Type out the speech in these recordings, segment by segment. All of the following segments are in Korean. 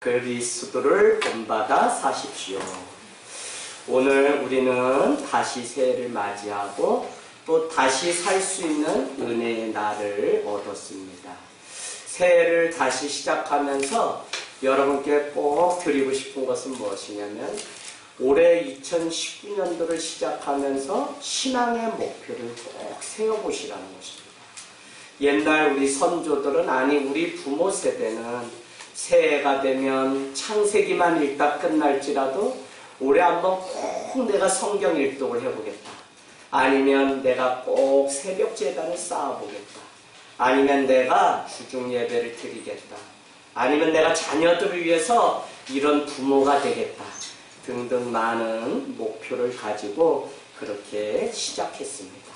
그리스도를 본받아 사십시오. 오늘 우리는 다시 새해를 맞이하고 또 다시 살 수 있는 은혜의 날을 얻었습니다. 새해를 다시 시작하면서 여러분께 꼭 드리고 싶은 것은 무엇이냐면 올해 2019년도를 시작하면서 신앙의 목표를 꼭 세워보시라는 것입니다. 옛날 우리 선조들은, 아니 우리 부모 세대는 새해가 되면 창세기만 읽다 끝날지라도 올해 한번 꼭 내가 성경 일독을 해보겠다. 아니면 내가 꼭 새벽 제단을 쌓아보겠다. 아니면 내가 주중 예배를 드리겠다. 아니면 내가 자녀들을 위해서 이런 부모가 되겠다. 등등 많은 목표를 가지고 그렇게 시작했습니다.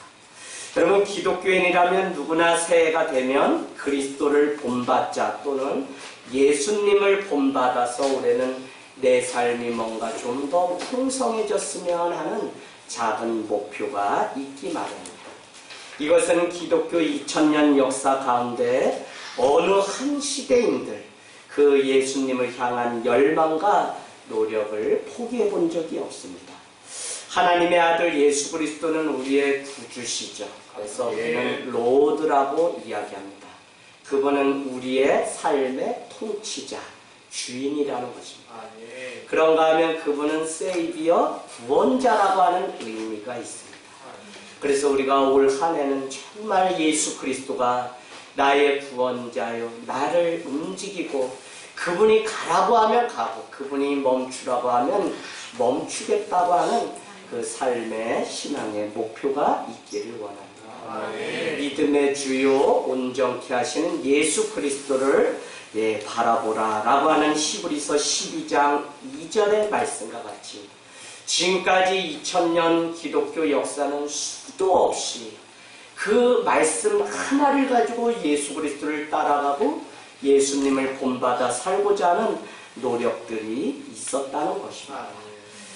여러분, 기독교인이라면 누구나 새해가 되면 그리스도를 본받자 또는 예수님을 본받아서 올해는 내 삶이 뭔가 좀 더 풍성해졌으면 하는 작은 목표가 있기 마련입니다. 이것은 기독교 2000년 역사 가운데 어느 한 시대인들 그 예수님을 향한 열망과 노력을 포기해 본 적이 없습니다. 하나님의 아들 예수 그리스도는 우리의 구주시죠. 그래서 우리는 로드라고 이야기합니다. 그분은 우리의 삶의 통치자, 주인이라는 것입니다. 그런가 하면 그분은 세이비어, 구원자라고 하는 의미가 있습니다. 그래서 우리가 올 한 해는 정말 예수 그리스도가 나의 구원자요, 나를 움직이고 그분이 가라고 하면 가고 그분이 멈추라고 하면 멈추겠다고 하는 그 삶의 신앙의 목표가 있기를 원합니다. 믿음의 주요 온전케 하시는 예수 그리스도를 바라보라 라고 하는 히브리서 12장 2절의 말씀과 같이 지금까지 2000년 기독교 역사는 수도 없이 그 말씀 하나를 가지고 예수 그리스도를 따라가고 예수님을 본받아 살고자 하는 노력들이 있었다는 것입니다.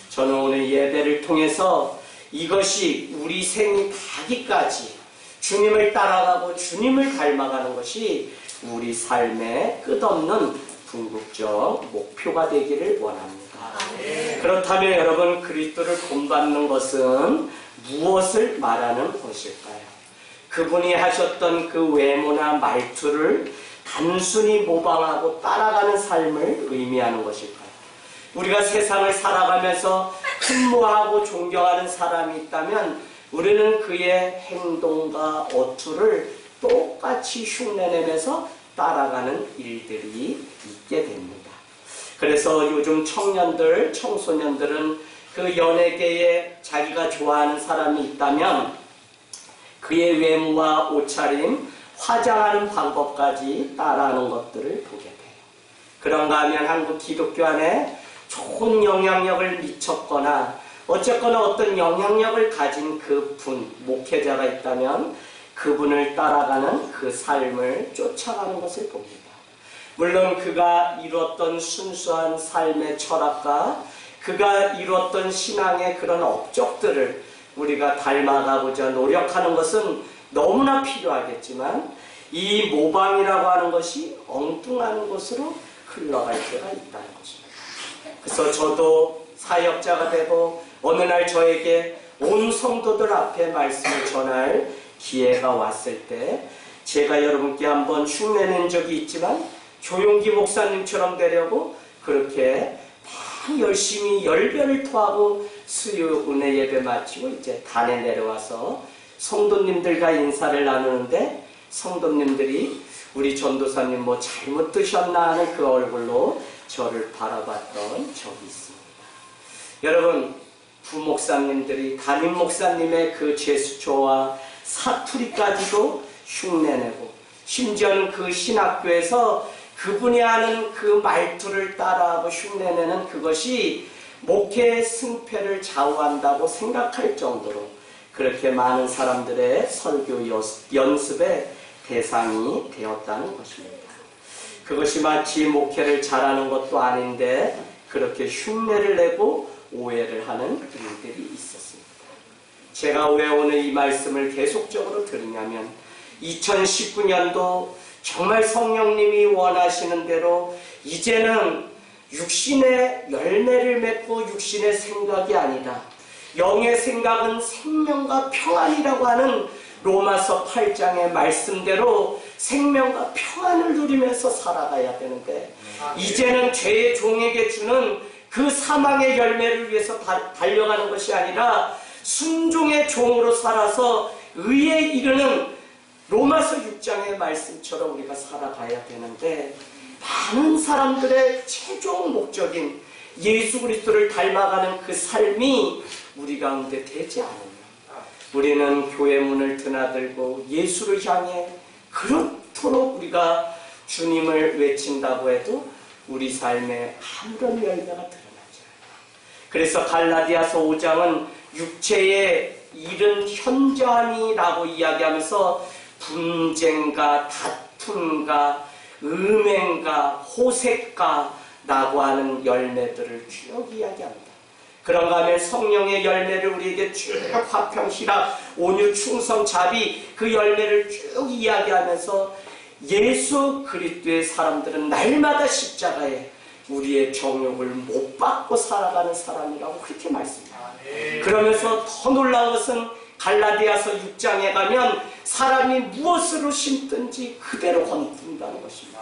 저는 오늘 예배를 통해서 이것이 우리 생이 다기까지 주님을 따라가고 주님을 닮아가는 것이 우리 삶의 끝없는 궁극적 목표가 되기를 원합니다. 그렇다면 여러분, 그리스도를 본받는 것은 무엇을 말하는 것일까요? 그분이 하셨던 그 외모나 말투를 단순히 모방하고 따라가는 삶을 의미하는 것일까요? 우리가 세상을 살아가면서 흠모하고 존경하는 사람이 있다면 우리는 그의 행동과 어투를 똑같이 흉내내면서 따라가는 일들이 있게 됩니다. 그래서 요즘 청년들, 청소년들은 그 연예계에 자기가 좋아하는 사람이 있다면 그의 외모와 옷차림, 화장하는 방법까지 따라하는 것들을 보게 돼요. 그런가 하면 한국 기독교 안에 좋은 영향력을 미쳤거나 어쨌거나 어떤 영향력을 가진 그 분, 목회자가 있다면 그분을 따라가는 그 삶을 쫓아가는 것을 봅니다. 물론 그가 이루었던 순수한 삶의 철학과 그가 이루었던 신앙의 그런 업적들을 우리가 닮아가고자 노력하는 것은 너무나 필요하겠지만 이 모방이라고 하는 것이 엉뚱한 곳으로 흘러갈 때가 있다는 것입니다. 그래서 저도 사역자가 되고 어느 날 저에게 온 성도들 앞에 말씀을 전할 기회가 왔을 때 제가 여러분께 한번 흉내낸 적이 있지만 조용기 목사님처럼 되려고 그렇게 막 열심히 열변을 토하고 수요 은혜 예배 마치고 이제 단에 내려와서 성도님들과 인사를 나누는데 성도님들이 우리 전도사님 뭐 잘못 드셨나 하는 그 얼굴로 저를 바라봤던 적이 있습니다. 여러분, 부목사님들이 담임 목사님의 그 제스처와 사투리까지도 흉내내고 심지어는 그 신학교에서 그분이 하는 그 말투를 따라하고 흉내내는 그것이 목회의 승패를 좌우한다고 생각할 정도로 그렇게 많은 사람들의 설교 연습의 대상이 되었다는 것입니다. 그것이 마치 목회를 잘하는 것도 아닌데 그렇게 흉내를 내고 오해를 하는 일들이 있었습니다. 제가 왜 오늘 이 말씀을 계속적으로 드리냐면 2019년도 정말 성령님이 원하시는 대로 이제는 육신의 열매를 맺고 육신의 생각이 아니라 영의 생각은 생명과 평안이라고 하는 로마서 8장의 말씀대로 생명과 평안을 누리면서 살아가야 되는데, 이제는 죄의 종에게 주는 그 사망의 열매를 위해서 달려가는 것이 아니라 순종의 종으로 살아서 의에 이르는 로마서 6장의 말씀처럼 우리가 살아가야 되는데, 많은 사람들의 최종 목적인 예수 그리스도를 닮아가는 그 삶이 우리 가운데 되지 않으면 우리는 교회 문을 드나들고 예수를 향해 그렇도록 우리가 주님을 외친다고 해도 우리 삶에 아무런 열매가 드러나지 않아요. 그래서 갈라디아서 5장은 육체의 일은 현저함이라고 이야기하면서 분쟁과 다툼과 음행과 호색과라고 하는 열매들을 쭉 이야기합니다. 그런가 하면 성령의 열매를 우리에게 쭉 화평, 희락, 온유, 충성, 자비 그 열매를 쭉 이야기하면서 예수 그리스도의 사람들은 날마다 십자가에 우리의 정욕을 못 받고 살아가는 사람이라고 그렇게 말씀합니다. 그러면서 더 놀라운 것은 갈라디아서 6장에 가면 사람이 무엇으로 심든지 그대로 거둔다는 것입니다.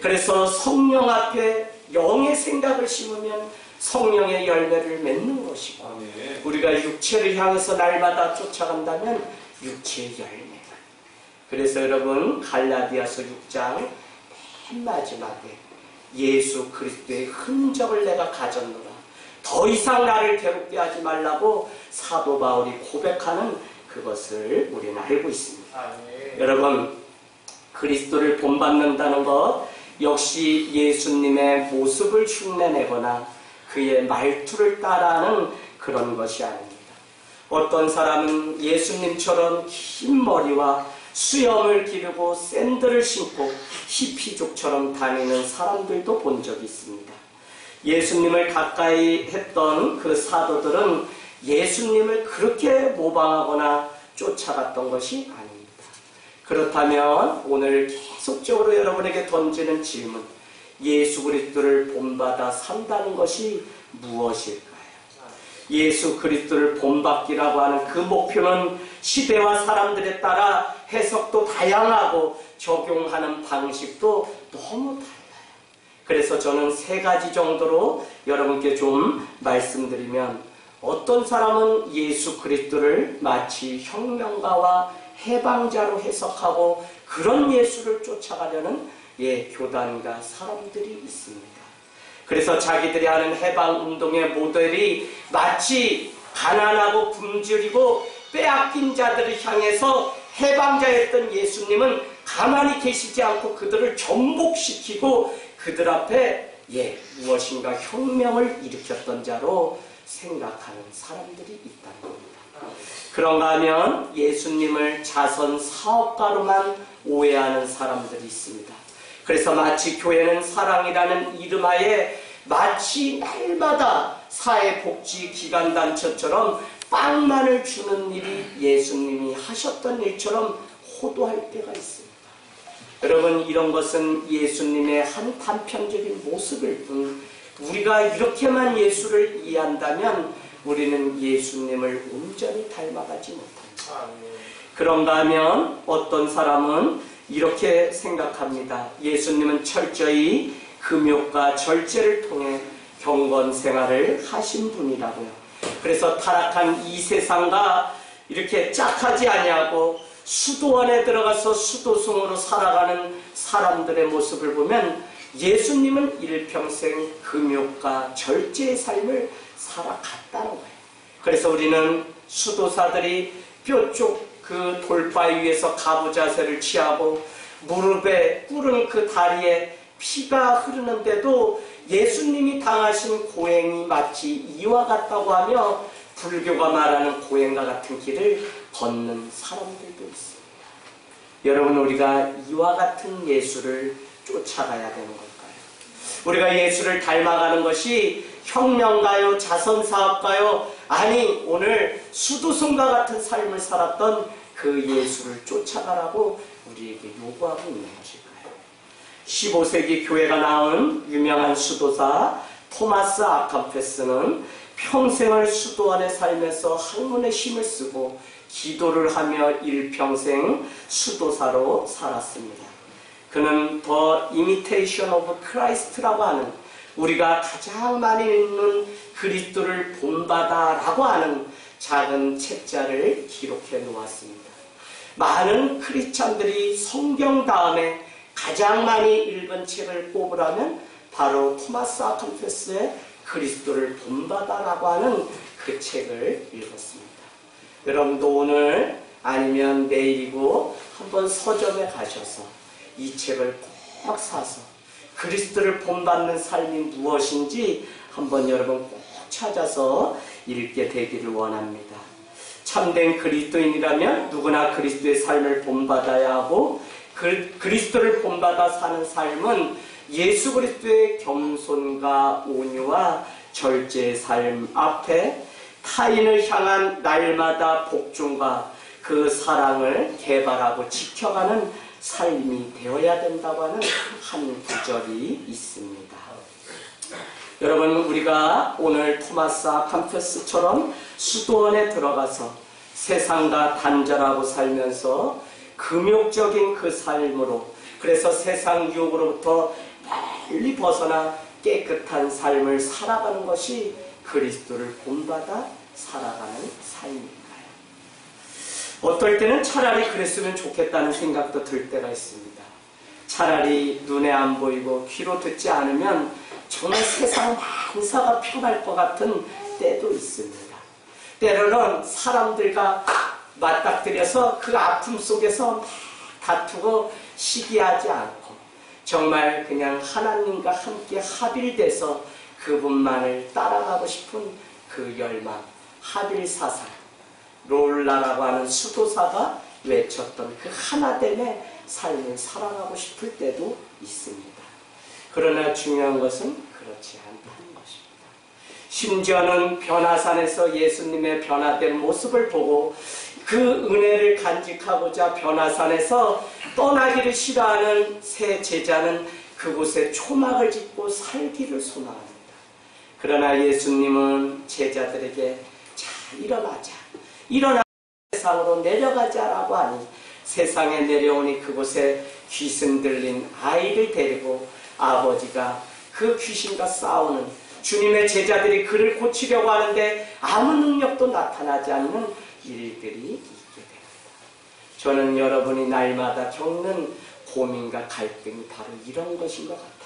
그래서 성령 앞에 영의 생각을 심으면 성령의 열매를 맺는 것이고, 우리가 육체를 향해서 날마다 쫓아간다면 육체의 열매. 그래서 여러분 갈라디아서 6장 맨 마지막에 예수 그리스도의 흔적을 내가 가졌노라, 더 이상 나를 괴롭게 하지 말라고 사도 바울이 고백하는 그것을 우리는 알고 있습니다. 여러분, 그리스도를 본받는다는 것 역시 예수님의 모습을 흉내내거나 그의 말투를 따라하는 그런 것이 아닙니다. 어떤 사람은 예수님처럼 긴 머리와 수염을 기르고 샌들을 신고 히피족처럼 다니는 사람들도 본 적이 있습니다. 예수님을 가까이 했던 그 사도들은 예수님을 그렇게 모방하거나 쫓아갔던 것이 아닙니다. 그렇다면 오늘 계속적으로 여러분에게 던지는 질문, 예수 그리스도를 본받아 산다는 것이 무엇일까요? 예수 그리스도를 본받기라고 하는 그 목표는 시대와 사람들에 따라 해석도 다양하고 적용하는 방식도 너무 달라요. 그래서 저는 3가지 정도로 여러분께 좀 말씀드리면, 어떤 사람은 예수 그리스도를 마치 혁명가와 해방자로 해석하고 그런 예수를 쫓아가려는 교단과 사람들이 있습니다. 그래서 자기들이 하는 해방운동의 모델이 마치 가난하고 굶주리고 빼앗긴 자들을 향해서 해방자였던 예수님은 가만히 계시지 않고 그들을 전복시키고 그들 앞에 무엇인가 혁명을 일으켰던 자로 생각하는 사람들이 있다는 겁니다. 그런가 하면 예수님을 자선 사업가로만 오해하는 사람들이 있습니다. 그래서 마치 교회는 사랑이라는 이름하에 마치 날마다 사회복지기관단체처럼 빵만을 주는 일이 예수님이 하셨던 일처럼 호도할 때가 있습니다. 여러분, 이런 것은 예수님의 한 단편적인 모습일 뿐, 우리가 이렇게만 예수를 이해한다면 우리는 예수님을 온전히 닮아가지 못합니다. 그런가 하면 어떤 사람은 이렇게 생각합니다. 예수님은 철저히 금욕과 절제를 통해 경건 생활을 하신 분이라고요. 그래서 타락한 이 세상과 이렇게 짝하지 아니하고 수도원에 들어가서 수도승으로 살아가는 사람들의 모습을 보면 예수님은 일평생 금욕과 절제의 삶을 살아갔다는 거예요. 그래서 우리는 수도사들이 뼈쪽 그 돌바 위에서 가부 자세를 취하고 무릎에 꿇은 그 다리에 피가 흐르는데도 예수님이 당하신 고행이 마치 이와 같다고 하며 불교가 말하는 고행과 같은 길을 걷는 사람들도 있습니다. 여러분, 우리가 이와 같은 예수를 쫓아가야 되는 걸까요? 우리가 예수를 닮아가는 것이 혁명가요, 자선사업가요, 아니 오늘 수도승과 같은 삶을 살았던 그 예수를 쫓아가라고 우리에게 요구하고 있는 것일까요? 15세기 교회가 낳은 유명한 수도사 토마스 아캄페스는 평생을 수도 안에 살면서 학문에 힘을 쓰고 기도를 하며 일평생 수도사로 살았습니다. 그는 The Imitation of Christ라고 하는 우리가 가장 많이 읽는 그리스도를 본받아라고 하는 작은 책자를 기록해 놓았습니다. 많은 크리스찬들이 성경 다음에 가장 많이 읽은 책을 꼽으라면 바로 토마스 아캄페스의 그리스도를 본받아라고 하는 그 책을 읽었습니다. 여러분도 오늘 아니면 내일이고 한번 서점에 가셔서 이 책을 꼭 사서 그리스도를 본받는 삶이 무엇인지 한번 여러분 꼭 찾아서 읽게 되기를 원합니다. 참된 그리스도인이라면 누구나 그리스도의 삶을 본받아야 하고 그리스도를 본받아 사는 삶은 예수 그리스도의 겸손과 온유와 절제의 삶 앞에 타인을 향한 날마다 복종과 그 사랑을 개발하고 지켜가는 삶이 되어야 된다고 하는 한 구절이 있습니다. 여러분, 우리가 오늘 토마스 아캄페스처럼 수도원에 들어가서 세상과 단절하고 살면서 금욕적인 그 삶으로, 그래서 세상 유혹으로부터 멀리 벗어나 깨끗한 삶을 살아가는 것이 그리스도를 본받아 살아가는 삶입니다. 어떨 때는 차라리 그랬으면 좋겠다는 생각도 들 때가 있습니다. 차라리 눈에 안 보이고 귀로 듣지 않으면 정말 세상 만사가 편할 것 같은 때도 있습니다. 때로는 사람들과 맞닥뜨려서 그 아픔 속에서 다투고 시기하지 않고 정말 그냥 하나님과 함께 합일돼서 그분만을 따라가고 싶은 그 열망, 합일사상, 롤라라고 하는 수도사가 외쳤던 그 하나됨의 삶을 살아가고 싶을 때도 있습니다. 그러나 중요한 것은 그렇지 않다는 것입니다. 심지어는 변화산에서 예수님의 변화된 모습을 보고 그 은혜를 간직하고자 변화산에서 떠나기를 싫어하는 새 제자는 그곳에 초막을 짓고 살기를 소망합니다. 그러나 예수님은 제자들에게 자, 일어나 세상으로 내려가자라고 하니 세상에 내려오니 그곳에 귀신 들린 아이를 데리고 아버지가 그 귀신과 싸우는, 주님의 제자들이 그를 고치려고 하는데 아무 능력도 나타나지 않는 일들이 있게 됩니다. 저는 여러분이 날마다 겪는 고민과 갈등이 바로 이런 것인 것 같아요.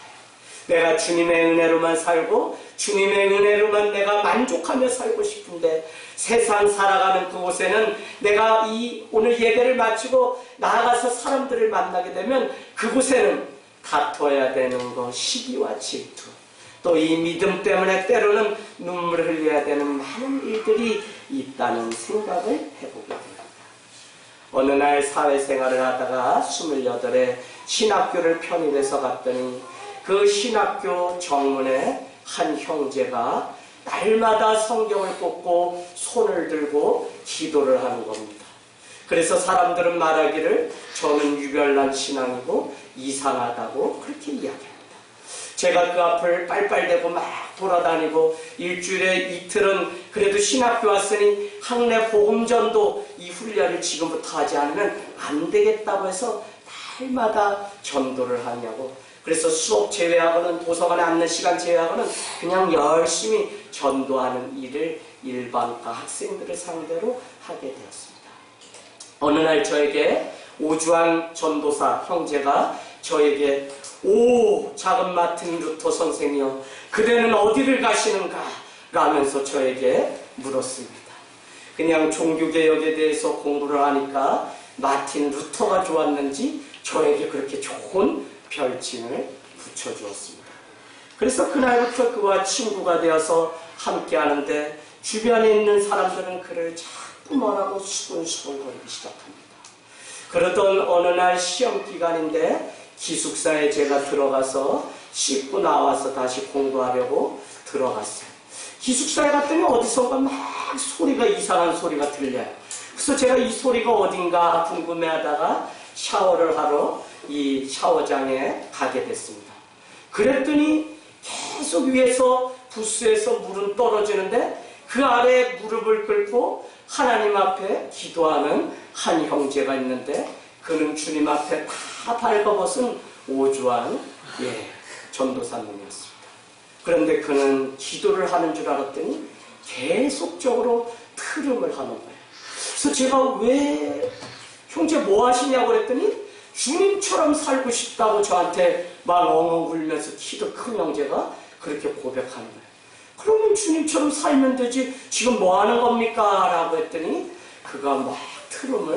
내가 주님의 은혜로만 살고 주님의 은혜로만 내가 만족하며 살고 싶은데 세상 살아가는 그곳에는 내가 이 오늘 예배를 마치고 나아가서 사람들을 만나게 되면 그곳에는 다퉈야 되는 것, 시기와 질투, 또 이 믿음 때문에 때로는 눈물을 흘려야 되는 많은 일들이 있다는 생각을 해보게 됩니다. 어느 날 사회생활을 하다가 28에 신학교를 편입해서 갔더니 그 신학교 정문에 한 형제가 날마다 성경을 꽂고 손을 들고 기도를 하는 겁니다. 그래서 사람들은 말하기를 저는 유별난 신앙이고 이상하다고 그렇게 이야기합니다. 제가 그 앞을 빨빨대고 막 돌아다니고 일주일에 이틀은 그래도 신학교 왔으니 학내 복음전도 이 훈련을 지금부터 하지 않으면 안 되겠다고 해서 날마다 전도를 하냐고. 그래서 수업 제외하고는 도서관에 앉는 시간 제외하고는 그냥 열심히 전도하는 일을 일반과 학생들을 상대로 하게 되었습니다. 어느 날 저에게 오주환 전도사 형제가 저에게 오 작은 마틴 루터 선생이여 그대는 어디를 가시는가 라면서 저에게 물었습니다. 그냥 종교개혁에 대해서 공부를 하니까 마틴 루터가 좋았는지 저에게 그렇게 좋은 별칭을 붙여주었습니다. 그래서 그날부터 그와 친구가 되어서 함께 하는데 주변에 있는 사람들은 그를 자꾸 뭐라고 수근수근거리기 시작합니다. 그러던 어느 날 시험 기간인데 기숙사에 제가 들어가서 씻고 나와서 다시 공부하려고 들어갔어요. 기숙사에 갔더니 어디선가 막 소리가 이상한 소리가 들려요. 그래서 제가 이 소리가 어딘가 궁금해하다가 샤워를 하러 이 샤워장에 가게 됐습니다. 그랬더니 계속 위에서 부스에서 물은 떨어지는데 그 아래에 무릎을 꿇고 하나님 앞에 기도하는 한 형제가 있는데 그는 주님 앞에 다 발버벗은 오주환 전도사님이었습니다. 그런데 그는 기도를 하는 줄 알았더니 계속적으로 트름을 하는 거예요. 그래서 제가 왜 형제 뭐 하시냐고 그랬더니 주님처럼 살고 싶다고 저한테 막 엉엉 울면서 키도 큰 형제가 그렇게 고백하는 거예요. 그러면 주님처럼 살면 되지 지금 뭐 하는 겁니까? 라고 했더니 그가 막 트름을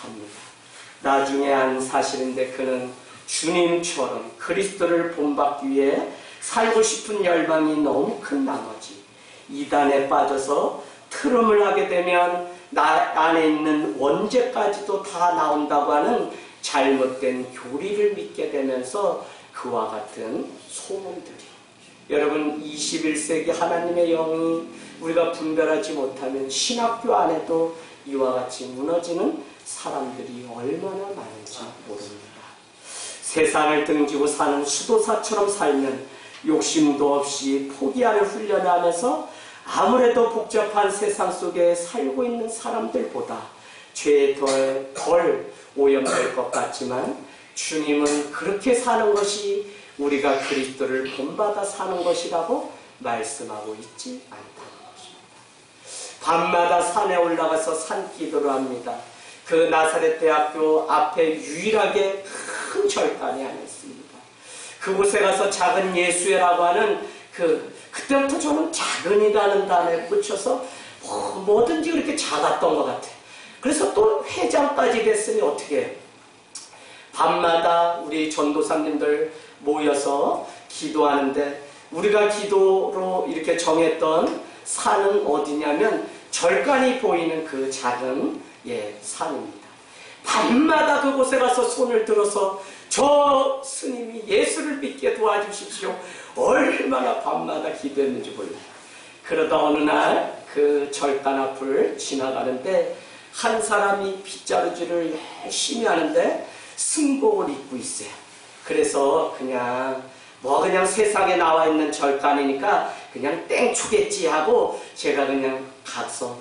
합니다. 나중에 한 사실인데 그는 주님처럼 그리스도를 본받기 위해 살고 싶은 열망이 너무 큰 나머지 이단에 빠져서 트름을 하게 되면 나 안에 있는 원죄까지도 다 나온다고 하는 잘못된 교리를 믿게 되면서 그와 같은 소문들이 여러분 21세기 하나님의 영이 우리가 분별하지 못하면 신학교 안에도 이와 같이 무너지는 사람들이 얼마나 많은지 모릅니다. 세상을 등지고 사는 수도사처럼 살면 욕심도 없이 포기하는 훈련을 하면서 아무래도 복잡한 세상 속에 살고 있는 사람들보다 죄에 덜 오염될 것 같지만 주님은 그렇게 사는 것이 우리가 그리스도를 본받아 사는 것이라고 말씀하고 있지 않다는 것입니다. 밤마다 산에 올라가서 산기도를 합니다. 그 나사렛 대학교 앞에 유일하게 큰 절간이 하나 있습니다. 그곳에 가서 작은 예수회라고 하는 그때부터 저는 작은이라는 단어에 꽂혀서 뭐든지 그렇게 작았던 것 같아요. 그래서 또 회장까지 됐으니 어떻게 해요? 밤마다 우리 전도사님들 모여서 기도하는데 우리가 기도로 이렇게 정했던 산은 어디냐면 절간이 보이는 그 작은 산입니다. 밤마다 그곳에 가서 손을 들어서 저 스님이 예수를 믿게 도와주십시오. 얼마나 밤마다 기도했는지 몰라요. 그러다 어느 날 그 절간 앞을 지나가는데 한 사람이 빗자루질을 열심히 하는데 승복을 입고 있어요. 그래서 그냥 세상에 나와 있는 절간이니까 그냥 땡초겠지 하고 제가 그냥 가서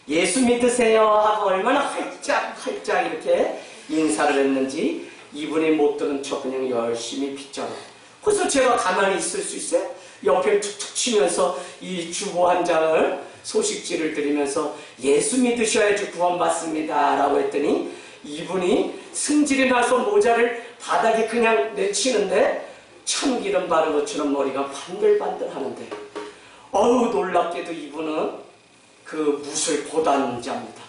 예수 믿으세요 하고 얼마나 활짝 이렇게 인사를 했는지 이분이 못 들은 척 그냥 열심히 빗자루. 그래서 제가 가만히 있을 수 있어요? 옆에 툭툭 치면서 이 주보 한 장을 소식지를 드리면서 예수 믿으셔야지 구원받습니다 라고 했더니 이분이 승질이 나서 모자를 바닥에 그냥 내치는데 참기름 바른 것처럼 머리가 반들반들 하는데 어우 놀랍게도 이분은 그 무술 고단자입니다.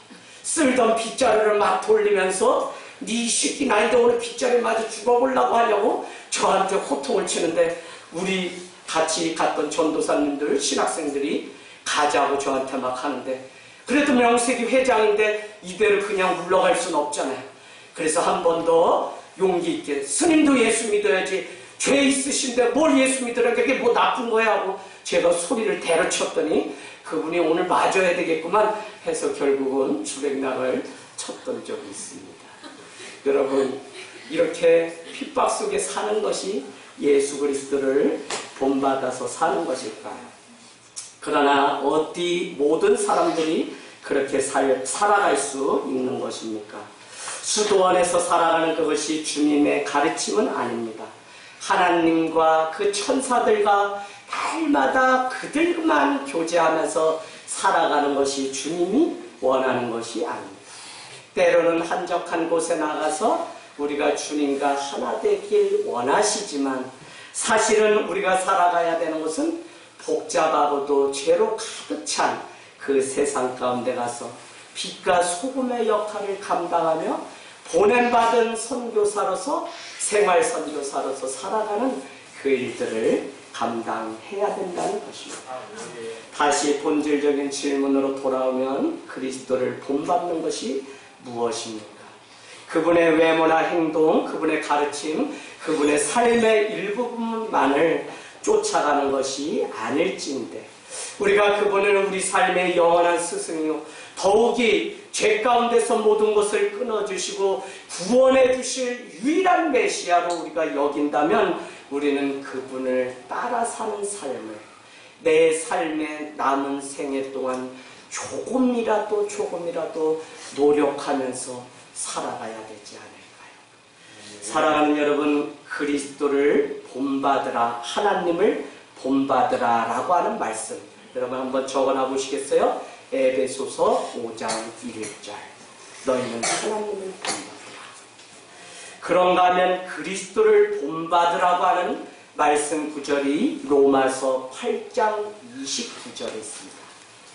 쓸던 빗자루를 막 돌리면서 네 새끼 나인데 오늘 빗자루 맞아 죽어보려고 하냐고 저한테 호통을 치는데 우리 같이 갔던 전도사님들 신학생들이 가자고 저한테 막 하는데 그래도 명색이 회장인데 이대로 그냥 물러갈 수는 없잖아요. 그래서 한 번 더 용기 있게 스님도 예수 믿어야지 죄 있으신데 뭘 예수 믿으라 그게 뭐 나쁜 거야 하고 제가 소리를 대로쳤더니 그분이 오늘 맞아야 되겠구만 해서 결국은 주백락을 쳤던 적이 있습니다. 여러분 이렇게 핍박 속에 사는 것이 예수 그리스도를 본받아서 사는 것일까요? 그러나 어디 모든 사람들이 그렇게 살아갈 수 있는 것입니까? 수도원에서 살아가는 그것이 주님의 가르침은 아닙니다. 하나님과 그 천사들과 날마다 그들만 교제하면서 살아가는 것이 주님이 원하는 것이 아닙니다. 때로는 한적한 곳에 나가서 우리가 주님과 하나 되길 원하시지만 사실은 우리가 살아가야 되는 것은 복잡하고도 죄로 가득 찬 그 세상 가운데 가서 빛과 소금의 역할을 감당하며 보냄받은 선교사로서 생활 선교사로서 살아가는 그 일들을 감당해야 된다는 것입니다. 다시 본질적인 질문으로 돌아오면 그리스도를 본받는 것이 무엇입니까? 그분의 외모나 행동, 그분의 가르침, 그분의 삶의 일부분만을 쫓아가는 것이 아닐지인데 우리가 그분을 우리 삶의 영원한 스승이요 더욱이 죄 가운데서 모든 것을 끊어주시고 구원해 주실 유일한 메시아로 우리가 여긴다면 우리는 그분을 따라 사는 삶을 내 삶의 남은 생애 동안 조금이라도 노력하면서 살아가야 되지 않을까요? 사랑하는 여러분, 그리스도를 본받으라, 하나님을 본받으라 라고 하는 말씀 여러분 한번 적어놔 보시겠어요? 에베소서 5장 1절 너희는 하나님을 본받으라. 그런가 하면 그리스도를 본받으라고 하는 말씀 구절이 로마서 8장 29절에 있습니다.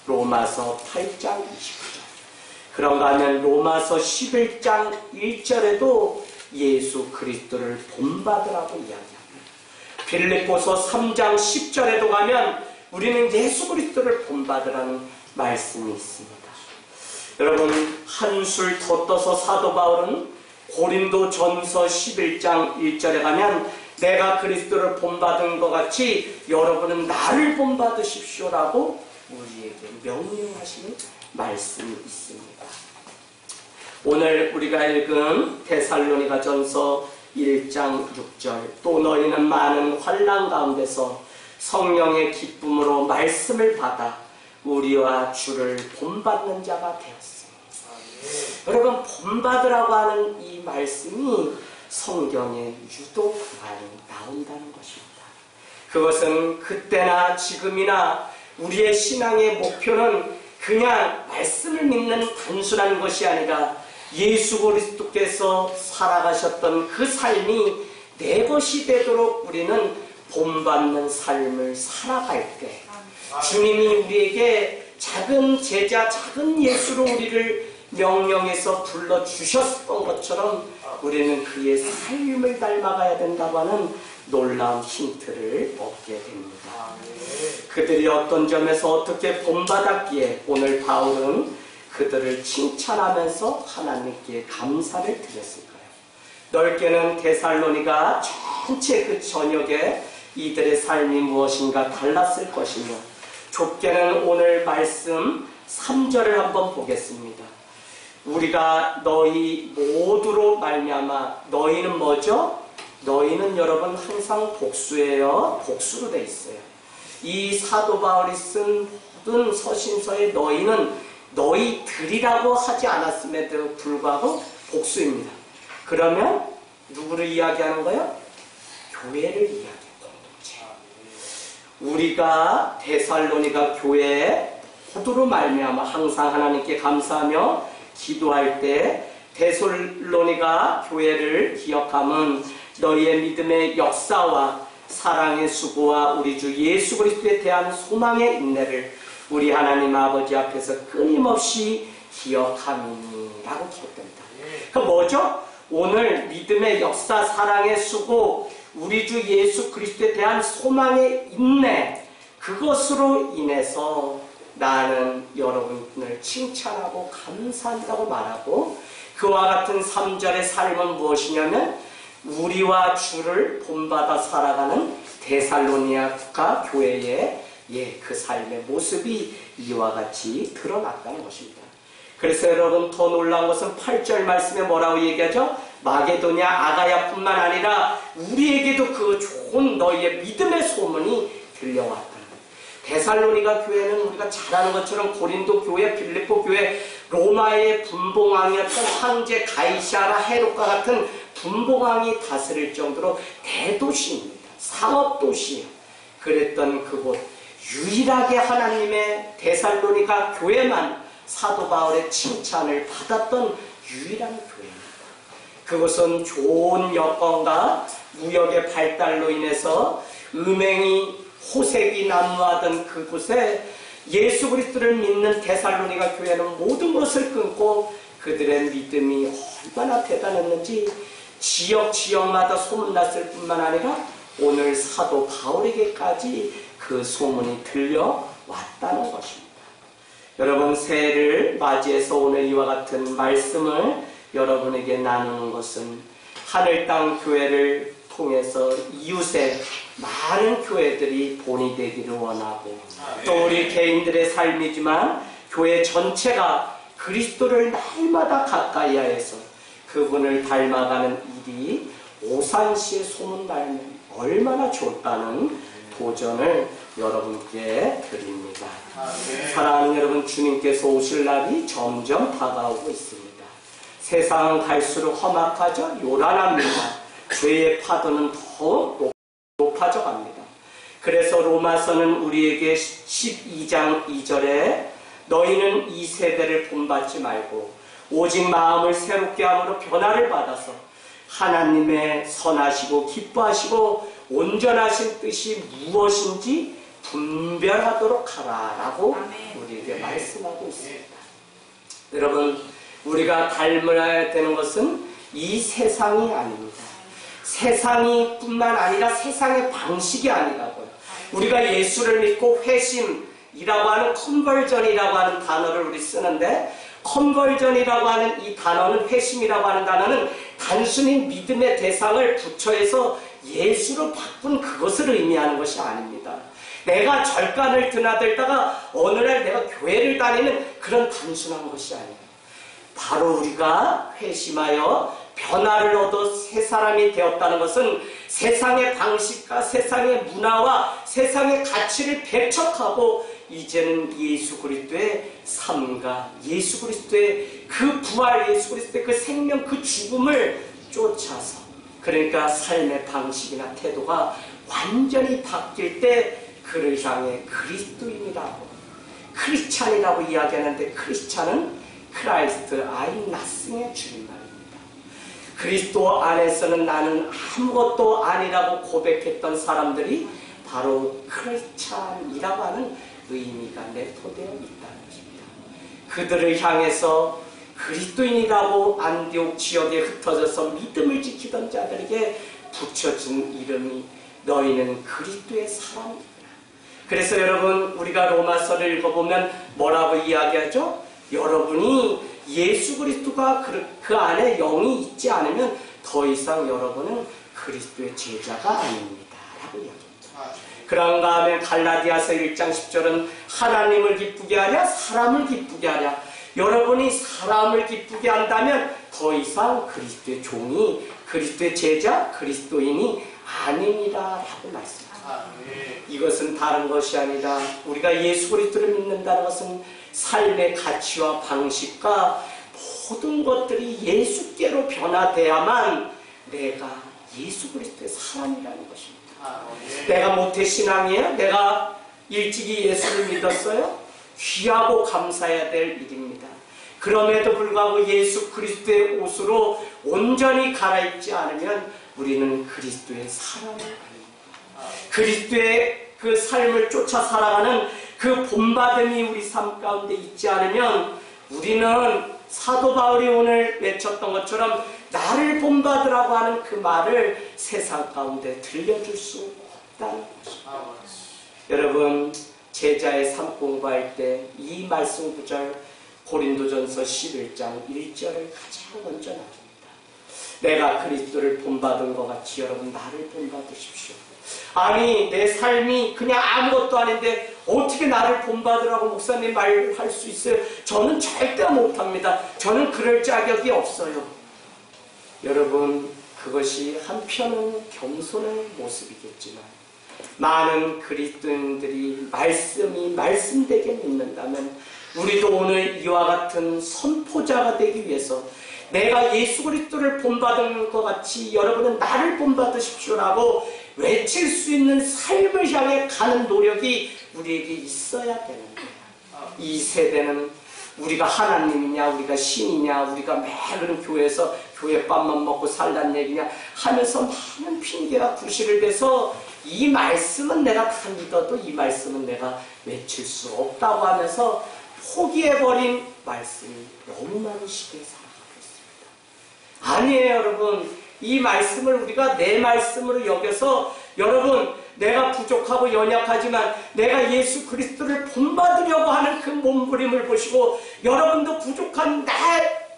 로마서 8장 29절. 그런가 하면 로마서 11장 1절에도 예수 그리스도를 본받으라고 이야기합니다. 빌립보서 3장 10절에도 가면 우리는 예수 그리스도를 본받으라는 말씀이 있습니다. 여러분, 한술 더 떠서 사도 바울은 고린도 전서 11장 1절에 가면 내가 그리스도를 본받은 것 같이 여러분은 나를 본받으십시오라고 우리에게 명령하시는 말씀이 있습니다. 오늘 우리가 읽은 데살로니가 전서 1장 6절 또 너희는 많은 환난 가운데서 성령의 기쁨으로 말씀을 받아 우리와 주를 본받는 자가 되었습니다. 여러분, 본받으라고 하는 이 말씀이 성경에 유독 많이 나온다는 것입니다. 그것은 그때나 지금이나 우리의 신앙의 목표는 그냥 말씀을 믿는 단순한 것이 아니라 예수 그리스도께서 살아가셨던 그 삶이 내 것이 되도록 우리는 본받는 삶을 살아갈 때 주님이 우리에게 작은 제자, 작은 예수로 우리를 명령해서 불러주셨던 것처럼 우리는 그의 삶을 닮아가야 된다고 하는 놀라운 힌트를 얻게 됩니다. 그들이 어떤 점에서 어떻게 본받았기에 오늘 바울은 그들을 칭찬하면서 하나님께 감사를 드렸을까요? 넓게는 데살로니가 전체 그 저녁에 이들의 삶이 무엇인가 달랐을 것이며 좁게는 오늘 말씀 3절을 한번 보겠습니다. 우리가 너희 모두로 말미암아 너희는 뭐죠? 너희는 여러분 항상 복수예요. 복수로 돼 있어요. 이 사도 바울이 쓴 모든 서신서에 너희는 너희들이라고 하지 않았음에도 불구하고 복수입니다. 그러면 누구를 이야기하는 거예요? 교회를 이야기해요. 공동체. 우리가 데살로니가 교회에 모두로 말미암아 항상 하나님께 감사하며 기도할 때 데살로니가 교회를 기억함은 너희의 믿음의 역사와 사랑의 수고와 우리 주 예수 그리스도에 대한 소망의 인내를 우리 하나님 아버지 앞에서 끊임없이 기억함이라고 기록됩니다. 그 뭐죠? 오늘 믿음의 역사, 사랑의 수고, 우리 주 예수 그리스도에 대한 소망의 인내, 그것으로 인해서 나는 여러분을 칭찬하고 감사한다고 말하고 그와 같은 3절의 삶은 무엇이냐면 우리와 주를 본받아 살아가는 데살로니가 교회의 그 삶의 모습이 이와 같이 드러났다는 것입니다. 그래서 여러분 더 놀라운 것은 8절 말씀에 뭐라고 얘기하죠? 마게도냐 아가야뿐만 아니라 우리에게도 그 좋은 너희의 믿음의 소문이 들려왔다는 거예요. 데살로니가 교회는 우리가 잘 아는 것처럼 고린도 교회, 빌립보 교회, 로마의 분봉왕이었던 황제 가이사라 헤롯과 같은 분봉왕이 다스릴 정도로 대도시입니다. 상업도시예요. 그랬던 그곳 유일하게 하나님의 데살로니가 교회만 사도 바울의 칭찬을 받았던 유일한 교회입니다. 그것은 좋은 여건과 무역의 발달로 인해서 음행이 호색이 난무하던 그곳에 예수 그리스도를 믿는 데살로니가 교회는 모든 것을 끊고 그들의 믿음이 얼마나 대단했는지 지역마다 소문났을 뿐만 아니라 오늘 사도 바울에게까지 그 소문이 들려왔다는 것입니다. 여러분, 새해를 맞이해서 오늘 이와 같은 말씀을 여러분에게 나누는 것은 하늘 땅 교회를 통해서 이웃의 많은 교회들이 본이 되기를 원하고 또 우리 개인들의 삶이지만 교회 전체가 그리스도를 날마다 가까이 하여서 그분을 닮아가는 일이 오산시에 소문나면 얼마나 좋다는 도전을 여러분께 드립니다. 사랑하는 여러분, 주님께서 오실 날이 점점 다가오고 있습니다. 세상은 갈수록 험악하죠. 요란합니다. 죄의 파도는 더 높아져 갑니다. 그래서 로마서는 우리에게 12장 2절에 너희는 이 세대를 본받지 말고 오직 마음을 새롭게 함으로 변화를 받아서 하나님의 선하시고 기뻐하시고 온전하신 뜻이 무엇인지 분별하도록 하라라고 우리에게 말씀하고 있습니다. 여러분, 우리가 닮아야 되는 것은 이 세상이 아닙니다. 세상이 뿐만 아니라 세상의 방식이 아니라고요. 우리가 예수를 믿고 회심이라고 하는 컨버전이라고 하는 단어를 우리 쓰는데, 컨버전이라고 하는 이 단어는, 회심이라고 하는 단어는 단순히 믿음의 대상을 부처해서 예수로 바꾼 그것을 의미하는 것이 아닙니다. 내가 절간을 드나들다가 어느 날 내가 교회를 다니는 그런 단순한 것이 아니에요. 바로 우리가 회심하여 변화를 얻어 새 사람이 되었다는 것은 세상의 방식과 세상의 문화와 세상의 가치를 배척하고 이제는 예수 그리스도의 삶과 예수 그리스도의 그 부활, 예수 그리스도의 그 생명, 그 죽음을 쫓아서, 그러니까 삶의 방식이나 태도가 완전히 바뀔 때 그를 향해 그리스도인이라고, 크리스찬이라고 이야기하는데, 크리스찬은 크라이스트 아이 나싱의 줄임말입니다. 그리스도 안에서는 나는 아무것도 아니라고 고백했던 사람들이 바로 크리스찬이라고 하는 의미가 내포되어 있다는 것입니다. 그들을 향해서 그리스도인이라고 안디옥 지역에 흩어져서 믿음을 지키던 자들에게 붙여준 이름이 너희는 그리스도의 사람이다. 그래서 여러분, 우리가 로마서를 읽어보면 뭐라고 이야기하죠? 여러분이 예수 그리스도가 그 안에 영이 있지 않으면 더 이상 여러분은 그리스도의 제자가 아닙니다 라고 이야기합니다. 그런가 하면 갈라디아서 1장 10절은 하나님을 기쁘게 하랴 사람을 기쁘게 하랴. 여러분이 사람을 기쁘게 한다면 더 이상 그리스도의 종이, 그리스도의 제자, 그리스도인이 아닙니다 라고 말씀합니다. 이것은 다른 것이 아니라 우리가 예수 그리스도를 믿는다는 것은 삶의 가치와 방식과 모든 것들이 예수께로 변화돼야만 내가 예수 그리스도의 사람이라는 것입니다. 내가 모태신앙이에요? 내가 일찍이 예수를 믿었어요? 귀하고 감사해야 될 일입니다. 그럼에도 불구하고 예수 그리스도의 옷으로 온전히 갈아입지 않으면 우리는 그리스도의 사람이 아닙니다. 그리스도의 그 삶을 쫓아 살아가는 그 본받음이 우리 삶 가운데 있지 않으면 우리는 사도 바울이 오늘 외쳤던 것처럼 나를 본받으라고 하는 그 말을 세상 가운데 들려줄 수 없다는 것입니다. 여러분, 제자의 삶 공부할 때 이 말씀 구절 고린도전서 11장 1절을 가장 먼저 놔줍니다. 내가 그리스도를 본받은 것 같이 여러분 나를 본받으십시오. 아니, 내 삶이 그냥 아무것도 아닌데 어떻게 나를 본받으라고 목사님 말할 수 있어요? 저는 절대 못합니다. 저는 그럴 자격이 없어요. 여러분, 그것이 한편은 겸손의 모습이겠지만 많은 그리스도인들이 말씀이 말씀되게 믿는다면 우리도 오늘 이와 같은 선포자가 되기 위해서 내가 예수 그리스도를 본받은 것 같이 여러분은 나를 본받으십시오라고 외칠 수 있는 삶을 향해 가는 노력이 우리에게 있어야 되는 거예요. 이 세대는 우리가 하나님이냐, 우리가 신이냐, 우리가 매일 교회에서 교회밥만 먹고 살란 얘기냐 하면서 많은 핑계와 구실을 대서 이 말씀은 내가 다 믿어도 이 말씀은 내가 외칠 수 없다고 하면서 포기해버린 말씀이 너무 많은 시대에 살아가고 있습니다. 아니에요, 여러분. 이 말씀을 우리가 내 말씀으로 여겨서 여러분, 내가 부족하고 연약하지만 내가 예수 그리스도를 본받으려고 하는 그 몸부림을 보시고 여러분도 부족한 나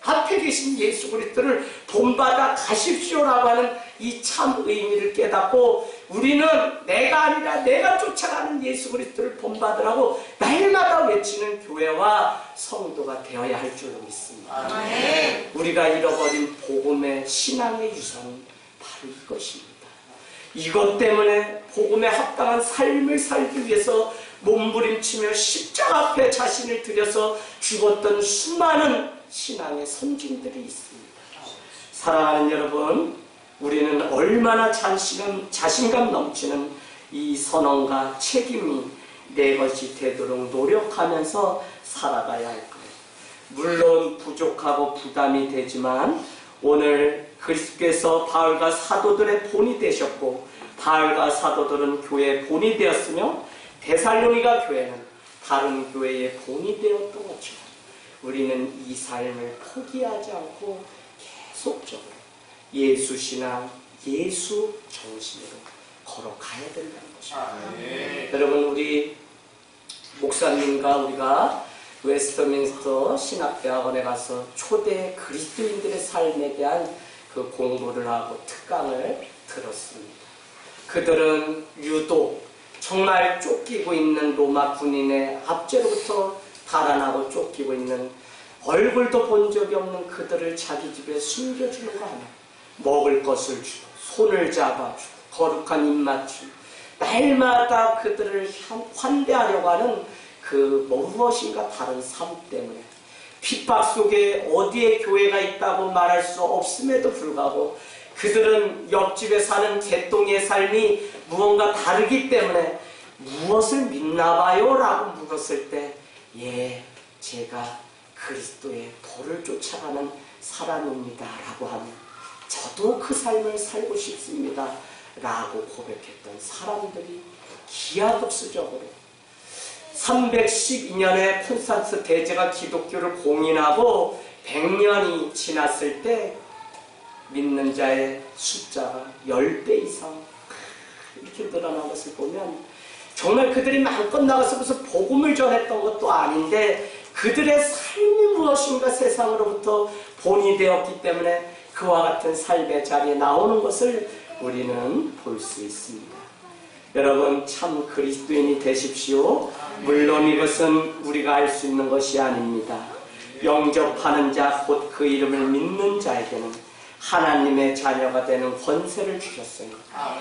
앞에 계신 예수 그리스도를 본받아 가십시오라고 하는 이 참 의미를 깨닫고 우리는 내가 아니라 내가 쫓아가는 예수 그리스도를 본받으라고 날마다 외치는 교회와 성도가 되어야 할 줄로 믿습니다. 아멘. 우리가 잃어버린 복음의 신앙의 유산은 바로 이것입니다. 이것 때문에 복음에 합당한 삶을 살기 위해서 몸부림치며 십자가 앞에 자신을 들여서 죽었던 수많은 신앙의 선진들이 있습니다. 사랑하는 여러분, 우리는 얼마나 자신감 넘치는 이 선언과 책임이 내 것이 되도록 노력하면서 살아가야 할까요? 물론 부족하고 부담이 되지만 오늘 그리스도께서 바울과 사도들의 본이 되셨고 바울과 사도들은 교회의 본이 되었으며 데살로니가 교회는 다른 교회의 본이 되었던 것처럼 우리는 이 삶을 포기하지 않고 계속적으로 예수 신앙, 예수 정신으로 걸어가야 된다는 것입니다. 여러분, 우리 목사님과 우리가 웨스트민스터 신학대학원에 가서 초대 그리스도인들의 삶에 대한 그 공부를 하고 특강을 들었습니다. 그들은 유독 정말 쫓기고 있는 로마 군인의 압제로부터 달아나고 쫓기고 있는 얼굴도 본 적이 없는 그들을 자기 집에 숨겨주는 거 아니야. 먹을 것을 주고 손을 잡아주고 거룩한 입 맞추고 날마다 그들을 환대하려고 하는 그 무엇인가 다른 삶 때문에 핍박 속에 어디에 교회가 있다고 말할 수 없음에도 불구하고 그들은 옆집에 사는 개똥이의 삶이 무언가 다르기 때문에 무엇을 믿나봐요? 라고 물었을 때 예, 제가 그리스도의 도를 쫓아가는 사람입니다 라고 하면 저도 그 삶을 살고 싶습니다 라고 고백했던 사람들이 기하급수적으로 312년에 콘스탄스 대제가 기독교를 공인하고 100년이 지났을 때 믿는 자의 숫자가 10배 이상 이렇게 늘어난 것을 보면 정말 그들이 마음껏 나가서 무슨 복음을 전했던 것도 아닌데 그들의 삶이 무엇인가 세상으로부터 본이 되었기 때문에 그와 같은 삶의 자리에 나오는 것을 우리는 볼 수 있습니다. 여러분, 참 그리스도인이 되십시오. 물론 이것은 우리가 알 수 있는 것이 아닙니다. 영접하는 자, 곧 그 이름을 믿는 자에게는 하나님의 자녀가 되는 권세를 주셨어요.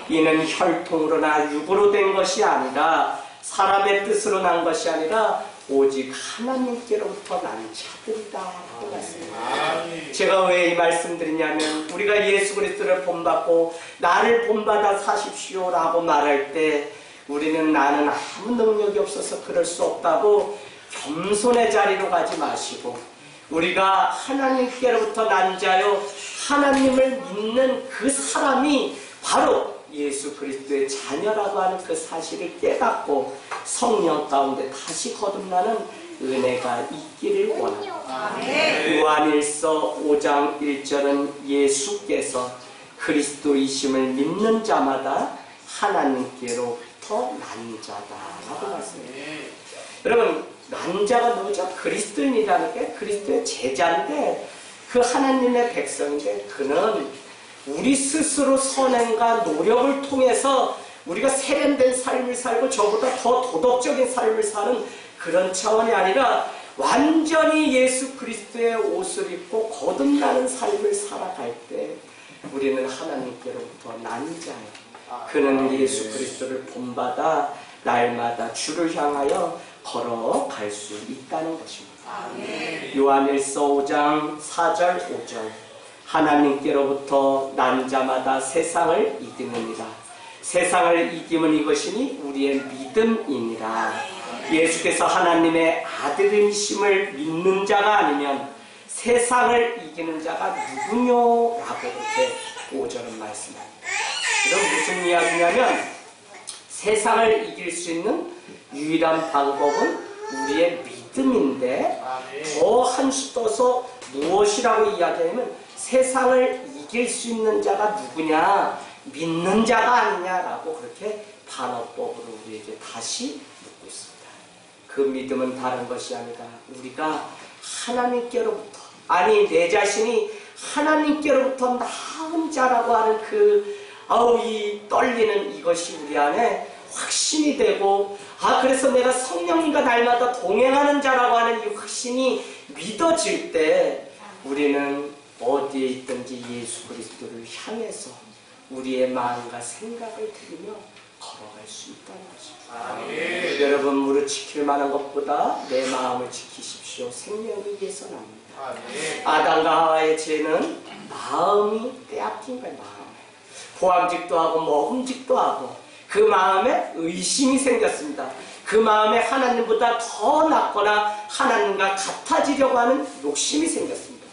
이는 혈통으로나 육으로 된 것이 아니라 사람의 뜻으로 난 것이 아니라 오직 하나님께로부터 난 자들이다 라고 말씀합니다. 제가 왜 이 말씀드리냐면 우리가 예수 그리스도를 본받고 나를 본받아 사십시오 라고 말할 때 우리는 나는 아무 능력이 없어서 그럴 수 없다고 겸손의 자리로 가지 마시고 우리가 하나님께로부터 난 자요 하나님을 믿는 그 사람이 바로 예수 그리스도의 자녀라고 하는 그 사실을 깨닫고 성령 가운데 다시 거듭나는 은혜가 있기를 원합니다. 요한일서 5장 1절은 예수께서 그리스도이심을 믿는 자마다 하나님께로부터 난 자다라고 말씀해요. 여러분, 난 자가 누구죠? 그리스도인이라는 게 그리스도의 제자인데 그 하나님의 백성인데 그는 우리 스스로 선행과 노력을 통해서 우리가 세련된 삶을 살고 저보다 더 도덕적인 삶을 사는 그런 차원이 아니라 완전히 예수 그리스도의 옷을 입고 거듭나는 삶을 살아갈 때 우리는 하나님께로부터 난 자예요. 그는 예수 그리스도를 본받아 날마다 주를 향하여 걸어갈 수 있다는 것입니다. 요한일서 5장 4절 5절 하나님께로부터 난 자마다 세상을 이기느니라. 세상을 이기면 이것이니 우리의 믿음이니라. 예수께서 하나님의 아들이심을 믿는 자가 아니면 세상을 이기는 자가 누구뇨? 라고 그렇게 5절은 말씀합니다. 그럼 무슨 이야기냐면 세상을 이길 수 있는 유일한 방법은 우리의 믿음인데 더 한 수 떠서 무엇이라고 이야기하면 세상을 이길 수 있는 자가 누구냐? 믿는 자가 아니냐라고 그렇게 반어법으로 우리에게 다시 묻고 있습니다. 그 믿음은 다른 것이 아니라 우리가 하나님께로부터 아니 내 자신이 하나님께로부터 나은 자라고 하는 그 이 떨리는 이것이 우리 안에 확신이 되고, 그래서 내가 성령님과 날마다 동행하는 자라고 하는 이 확신이 믿어질 때 우리는 어디에 있든지 예수 그리스도를 향해서 우리의 마음과 생각을 드리며 걸어갈 수 있다는 것입니다. 여러분, 무릇 지킬 만한 것보다 내 마음을 지키십시오. 생명이 예선합니다. 아담과 하와의 죄는 마음이 빼앗긴 거예요. 마음에 보암직도 하고 먹음직도 하고 그 마음에 의심이 생겼습니다. 그 마음에 하나님보다 더 낫거나 하나님과 같아지려고 하는 욕심이 생겼습니다.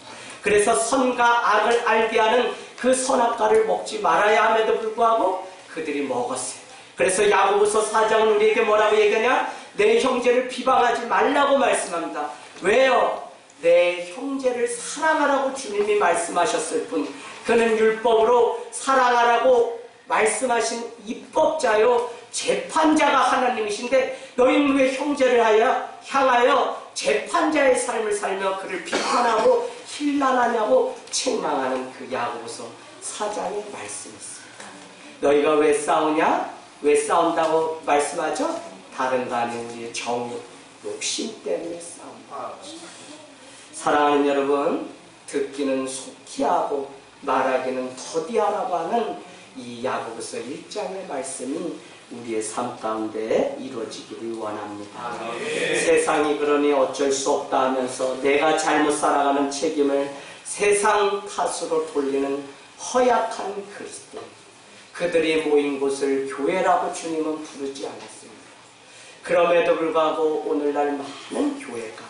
그래서 선과 악을 알게 하는 그 선악과를 먹지 말아야 함에도 불구하고 그들이 먹었어요. 그래서 야고보서 4장은 우리에게 뭐라고 얘기하냐? 내 형제를 비방하지 말라고 말씀합니다. 왜요? 내 형제를 사랑하라고 주님이 말씀하셨을 뿐, 그는 율법으로 사랑하라고 말씀하신 입법자요 재판자가 하나님이신데, 너희는 왜 형제를 향하여 재판자의 삶을 살며 그를 비판하고 힐난하냐고 책망하는 그 야고보서 4장의 말씀이 있습니다. 너희가 왜 싸우냐? 왜 싸운다고 말씀하죠? 다른 거 아닌 우리의 정욕, 욕심 때문에 싸운다. 사랑하는 여러분, 듣기는 속히 하고 말하기는 더디하라고 하는 이 야고보서 1장의 말씀이 우리의 삶 가운데 이루어지기를 원합니다. 세상이 그러니 어쩔 수 없다 하면서 내가 잘못 살아가는 책임을 세상 탓으로 돌리는 허약한 그리스도, 그들이 모인 곳을 교회라고 주님은 부르지 않았습니다. 그럼에도 불구하고 오늘날 많은 교회가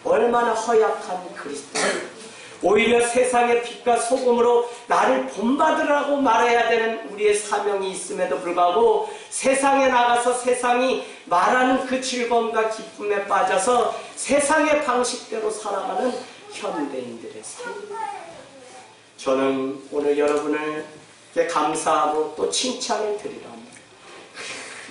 얼마나 허약한 그리스도를, 오히려 세상의 빛과 소금으로 나를 본받으라고 말해야 되는 우리의 사명이 있음에도 불구하고 세상에 나가서 세상이 말하는 그 즐거움과 기쁨에 빠져서 세상의 방식대로 살아가는 현대인들의 삶입니다. 저는 오늘 여러분을 감사하고 또 칭찬을 드리려 합니다.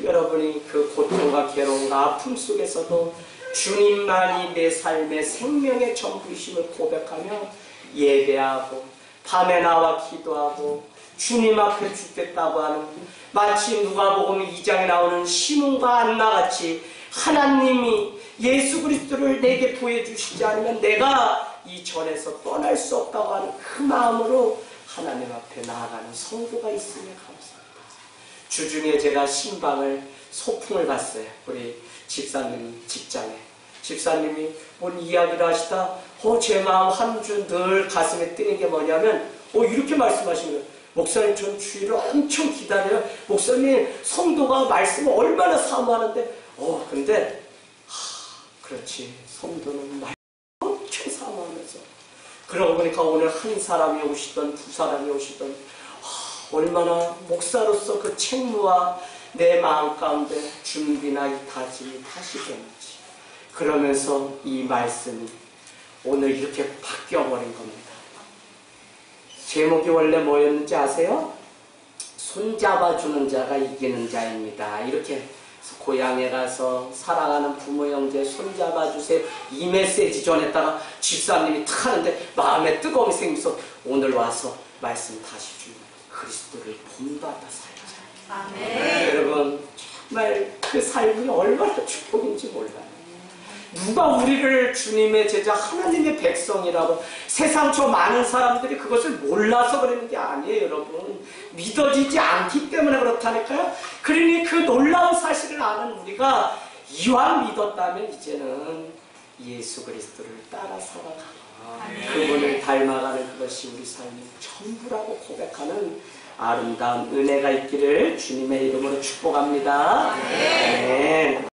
여러분이 그 고통과 괴로움과 아픔 속에서도 주님만이 내 삶의 생명의 전부이심을 고백하며 예배하고 밤에 나와 기도하고 주님 앞에 죽겠다고 하는, 마치 누가복음 2장에 나오는 시몬과 안나같이 하나님이 예수 그리스도를 내게 보여주시지 않으면 내가 이 전에서 떠날 수 없다고 하는 그 마음으로 하나님 앞에 나아가는 성도가 있으면 감사합니다. 주중에 제가 소풍을 갔어요. 우리 집사님 직장에. 집사님이 뭔 이야기를 하시다 제 마음 한 주 늘 가슴에 뜨는 게 뭐냐면 이렇게 말씀하시는 거예요. 목사님, 전 주일을 엄청 기다려요. 목사님, 성도가 말씀을 얼마나 사모하는데 근데 그렇지, 성도는 말씀 엄청 사모하면서, 그러고 보니까 오늘 한 사람이 오시던 두 사람이 오시던 얼마나 목사로서 그 책무와 내 마음 가운데 준비나 이 다짐이 다시 되는지, 그러면서 이 말씀이 오늘 이렇게 바뀌어버린 겁니다. 제목이 원래 뭐였는지 아세요? 손잡아주는 자가 이기는 자입니다. 이렇게 고향에 가서 사랑하는 부모 형제 손잡아주세요, 이 메시지 전했다가 집사님이 탁 하는데 마음에 뜨거움이 생겨서 오늘 와서 말씀 다시 주는 그리스도를 본받아 살자. 아멘. 여러분, 정말 그 삶이 얼마나 축복인지 몰라요. 누가 우리를 주님의 제자, 하나님의 백성이라고, 세상 저 많은 사람들이 그것을 몰라서 그러는 게 아니에요, 여러분. 믿어지지 않기 때문에 그렇다니까요. 그러니 그 놀라운 사실을 아는 우리가 이왕 믿었다면 이제는 예수 그리스도를 따라 살아가고 그분을 닮아가는 그것이 우리 삶의 전부라고 고백하는 아름다운 은혜가 있기를 주님의 이름으로 축복합니다. 아멘.